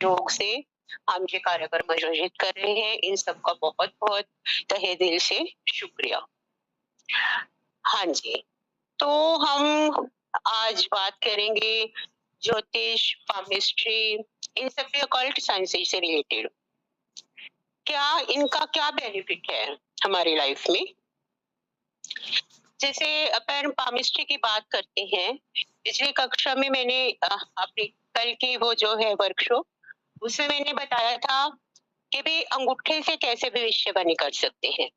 सहयोग से हम ये कार्यक्रम आयोजित कर रहे हैं। इन सबका बहुत-बहुत तहे दिल से शुक्रिया। हाँ जी, तो हम आज बात करेंगे ज्योतिष, पामिस्ट्री, इन सब के ऑकल्ट साइंसेज से रिलेटेड। क्या इनका क्या बेनिफिट है हमारी लाइफ में? जैसे अपन पामिस्ट्री की बात करते हैं, पिछली कक्षा में मैंने अपनी कल की वो जो है वर्कशॉप, उसमें मैंने बताया था कि भई अंगूठे से कैसे भविष्यवाणी कर सकते हैं।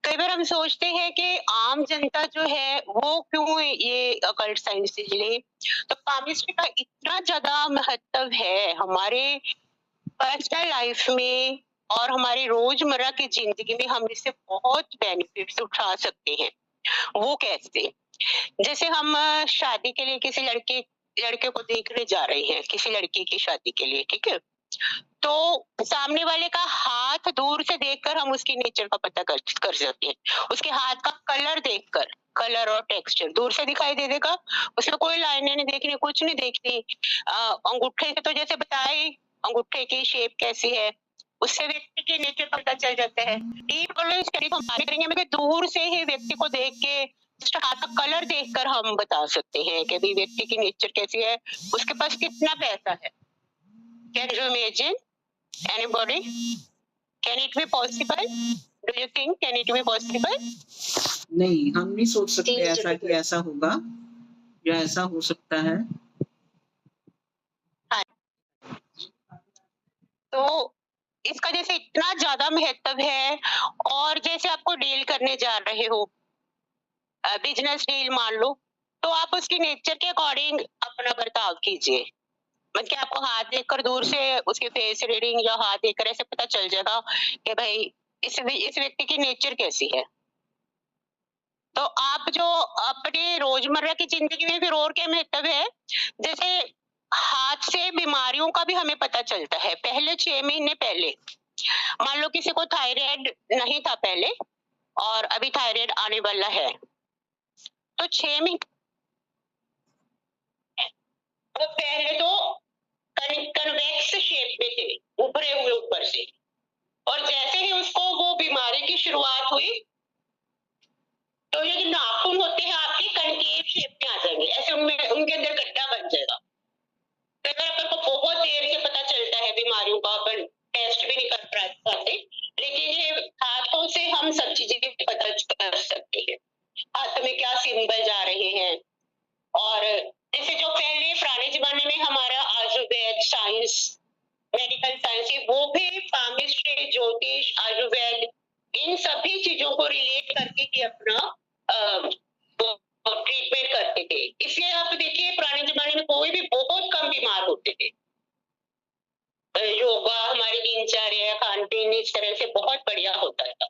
कई बार हम सोचते हैं कि आम जनता जो है वो क्यों ये ऑकल्ट साइंसेज ले, तो पामिस्ट्री का इतना ज़्यादा महत्व है हमारे पर्सनल लाइफ में और हमारी रोज़मर्रा की ज़िंदगी में हम इससे बहुत बेनिफिट्स उठा सकते हैं। वो कैसे? जैसे हम शादी के लिए किसी लड़के को देखने जा रहे हैं, किसी लड़की की शादी के लिए, ठीक है? तो सामने वाले का हाथ दूर से देखकर हम उसकी नेचर का पता कर सकते हैं। उसके हाथ का कलर देखकर, कलर और टेक्सचर दूर से दिखाई दे देगा, उसमें कोई लाइनें नहीं देखनी, कुछ नहीं देखनी। अंगूठे से तो जैसे बताया ही, अंगूठे की शेप कैसी है, उससे व्यक्ति की नेचर का पता चल जाता है। डीप करेंगे मगर दूर से ही व्यक्ति को देख के जस्ट हाथ का कलर देखकर हम बता सकते हैं कि भाई व्यक्ति की नेचर कैसी है, उसके पास कितना पैसा है। Can you imagine? Anybody? Can it be possible? Do you think can it be possible? नहीं, हम नहीं सोच सकते ऐसा कि ऐसा होगा या ऐसा हो सकता है। हाँ। तो इसका जैसे इतना ज़्यादा महत्व है, और जैसे आपको डील करने जा रहे हो, बिज़नेस डील मान लो, तो आप उसकी नेचर के अकॉर्डिंग अपना बर्ताव कीजिए। मतलब कि आपको हाथ देखकर दूर से उसके फेस रीडिंग या हाथ देखकर ऐसे पता चल जाएगा कि भाई इस व्यक्ति की नेचर कैसी है। तो आप जो अपने रोजमर्रा की जिंदगी में फिर और क्या महत्व है, जैसे हाथ से बीमारियों का भी हमें पता चलता है। पहले 6 महीने पहले मान लो किसी को थायराइड नहीं था पहले, और अभी थायराइड आने वाला है, तो 6 महीने वो पहले तो कन्वेक्स शेप में थे, उभरे हुए ऊपर से, और जैसे ही उसको वो बीमारी की शुरुआत हुई, तो ये जो नाखून होते हैं आपके कनकेव शेप में आ जाएंगे, ऐसे उनमें उनके अंदर गड्ढा बन जाएगा। कई बार अपन को बहुत देर से पता चलता है बीमारियों का, अपन टेस्ट भी नहीं कर पाते, लेकिन ये हाथों से हम सब चीजें पता कर सकते हैं। हाथ में क्या सिंबल जा रहे हैं, और जैसे जो पहले पुराने जमाने में हमारा आयुर्वेद साइंस, मेडिकल साइंस, वो भी पामिस्ट्री, ज्योतिष, आयुर्वेद, इन सभी चीजों को रिलेट करके ही अपना ट्रीटमेंट करते थे। इसलिए आप देखिए पुराने जमाने में कोई भी बहुत कम बीमार होते थे। योगा, हमारी दिनचर्या, खान पीन इस तरह से बहुत बढ़िया होता था।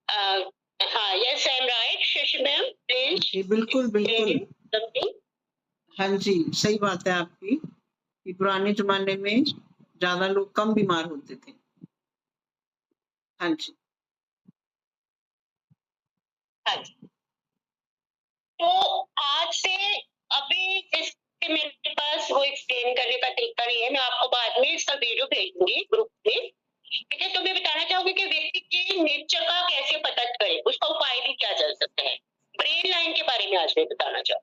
हाँ, yes I am right Shashi ma'am, please. जी, बिल्कुल, बिल्कुल। हाँ जी, सही बात है आपकी कि पुराने ज़माने में ज़्यादा लोग कम बीमार होते थे। हाँ जी। हाँ जी। तो आज से अभी जैसे मेरे पास वो एक्सप्लेन करने का तरीका नहीं है, मैं आपको बाद में इसका वीडियो भेजूंगी ग्रुप में, ठीक है? तो मैं बताना चाहूंगी कि व्यक्ति के नेचर का कैसे पता करें, उसका उपाय भी क्या चल सकता है। ब्रेन लाइन के बारे में आज मैं बताना चाहूँ।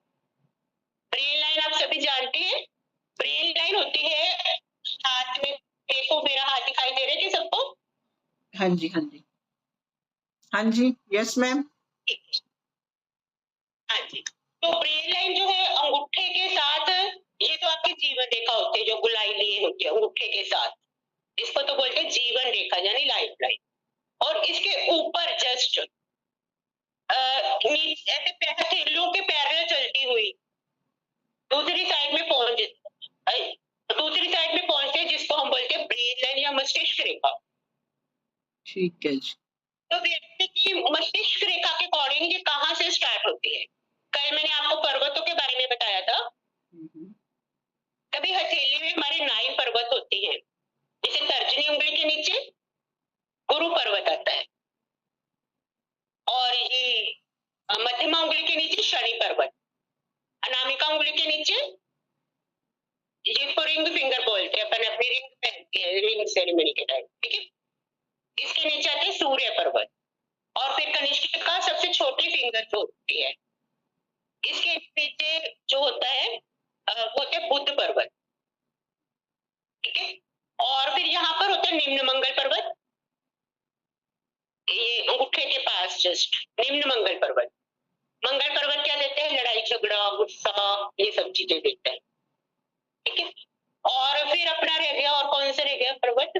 ब्रेन लाइन आप सभी जानते हैं, ब्रेन लाइन होती है हाथ में, देखो मेरा हाथ दिखाई दे रहा है कि सबको? हाँ जी, हाँ जी। हाँ जी, यस मैम। हाँ जी, तो ब्रेन लाइन जो है अंगूठे के साथ, ये तो आपकी जीवन रेखा होती है जो गोलाई लिए होती है अंगूठे के साथ, इसको तो बोलते हैं जीवन रेखा यानी लाइफ लाइन। और इसके ऊपर जस्ट ऐसे हथेलियों के पैरेलल चलती हुई दूसरी साइड में पहुंचते हैं, जिसको हम बोलते हैं ब्रेन लाइन या मस्तिष्क रेखा। ठीक है जी। तो व्यक्ति की मस्तिष्क रेखा के अकॉर्डिंग ये कहाँ से स्टार्ट होती है? कल मैंने आपको पर्वतों के बारे में बताया था। कभी हथेली में हमारे 9 पर्वत होती हैं, जैसे तर्जनी उंगली के नीचे गुरु पर्वत आता है, और ये मध्यमा उंगली के नीचे शनि पर्वत, अनामिका उंगली के नीचे जिसको रिंग फिंगर बोलते हैं, अपन अपनी रिंग पहनते हैं रिंग सेरेमनी के टाइम, ठीक है। इसके नीचे आते हैं सूर्य पर्वत, और फिर कनिष्क का सबसे छोटी फिंगर जो होती है, इसके नीचे जो होता है वो होता है बुध पर्वत, ठीक है। और फिर यहाँ पर होता है निम्न मंगल पर्वत, ये अंगूठे के पास जस्ट निम्न मंगल पर्वत। मंगल पर्वत क्या देते हैं? लड़ाई झगड़ा, गुस्सा, ये सब चीजें देते हैं, ठीक है। और फिर अपना रह गया, और कौन सा रह गया पर्वत?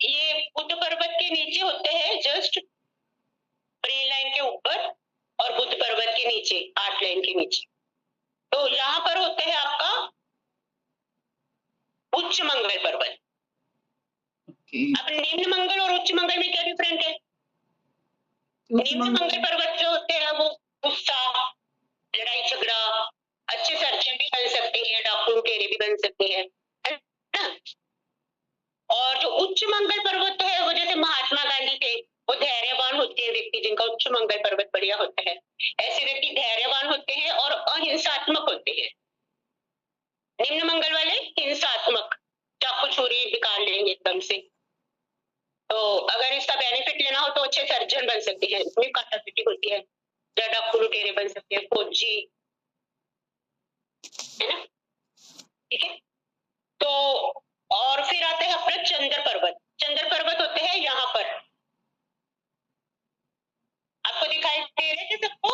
ये बुध पर्वत के नीचे होते हैं जस्ट ब्रेन लाइन के ऊपर, और बुध पर्वत के नीचे 8 लाइन के नीचे। तो यहाँ पर होते हैं आपका उच्च मंगल पर्वत। अब निम्न मंगल और उच्च मंगल में क्या डिफरेंट है? निम्न मंगल पर्वत जो होते हैं वो गुस्सा, लड़ाई झगड़ा, अच्छे सर्जन भी बन सकती है, डॉक्टर लुटेरे भी बन सकती है ना। और जो उच्च मंगल पर्वत है वो जैसे महात्मा गांधी थे, वो धैर्यवान होते हैं व्यक्ति, जिनका उच्च मंगल पर्वत बढ़िया होता है। ऐसे व्यक्ति धैर्यवान होते हैं और अहिंसात्मक होते हैं। निम्न मंगल वाले हिंसात्मक, चाकू छुरी निकाल लेंगे एकदम से। तो अगर इसका बेनिफिट लेना हो तो अच्छे सर्जन बन सकते हैं, इसमें कैपेसिटी होती है, या डॉक्टर लुटेरे बन सकते हैं, फौजी, है ना, ठीक है। तो और फिर आते हैं अपना चंद्र पर्वत। चंद्र पर्वत होते हैं यहाँ पर, आपको दिखाई दे रहे थे सबको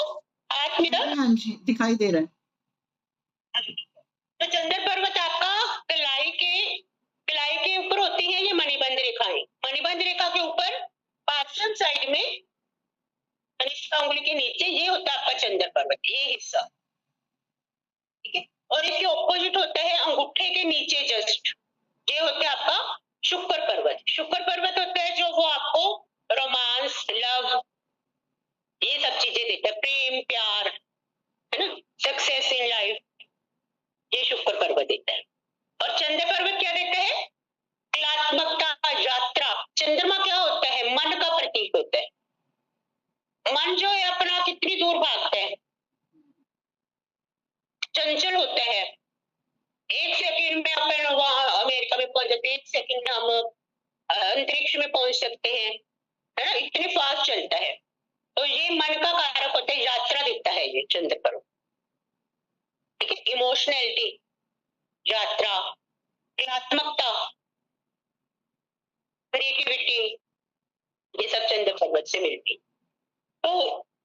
हाथ में? हाँ जी, दिखाई दे रहा है। तो चंद्र पर्वत आपका कलाई के ऊपर होती है ये मणिबंध रेखाएं। मणिबंध रेखा के ऊपर पार्श्व साइड में कनिष्क अंगुली के नीचे ये होता है आपका चंद्र पर्वत, ये हिस्सा, ठीक है। और इसके ऑपोजिट होता है अंगूठे के नीचे जस्ट, ये होता है आपका शुक्र पर्वत। शुक्र पर्वत होता है जो वो आपको रोमांस, लव, ये सब चीजें देता है, प्रेम, प्यार, है ना, सक्सेस इन लाइफ, ये शुक्र पर्वत देता है। और चंद्र पर्वत क्या देता है? कलात्मकता, यात्रा। चंद्रमा क्या होता है? मन का प्रतीक होता है। मन जो है अपना कितनी दूर भागता है, चंचल होता है। 1 सेकंड में अपन वहां अमेरिका में पहुंच जाते हैं, 1 सेकंड में हम अंतरिक्ष में पहुंच सकते हैं, है ना, इतने फास्ट चलता है। तो ये मन का कारक होता है, यात्रा देता है ये चंद्र पर्वत, ठीक है। इमोशनैलिटी, यात्रा, कलात्मकता, क्रिएटिविटी, ये सब चंद्र पर्वत से मिलती। तो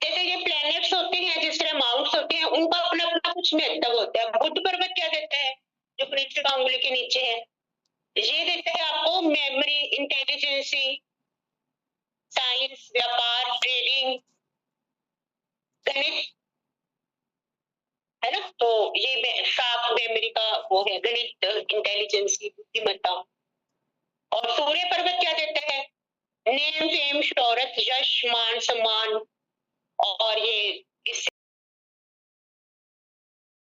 जैसे ये प्लैनेट्स होते हैं, जिस तरह माउंट्स होते हैं, उनका अपना अपना कुछ महत्व होता है। बुध पर्वत क्या देता है जो कनिष्क अंगुली के नीचे है? ये देता है आपको मेमोरी, इंटेलिजेंसी, साइंस, व्यापार, ट्रेडिंग, गणित, है ना। तो ये शार्प मेमोरी का वो है, गणित, इंटेलिजेंसी, बुद्धिमत्ता। और सूर्य पर्वत क्या देता है? नेम, फेम, शोहरत, यश, मान, सम्मान, और ये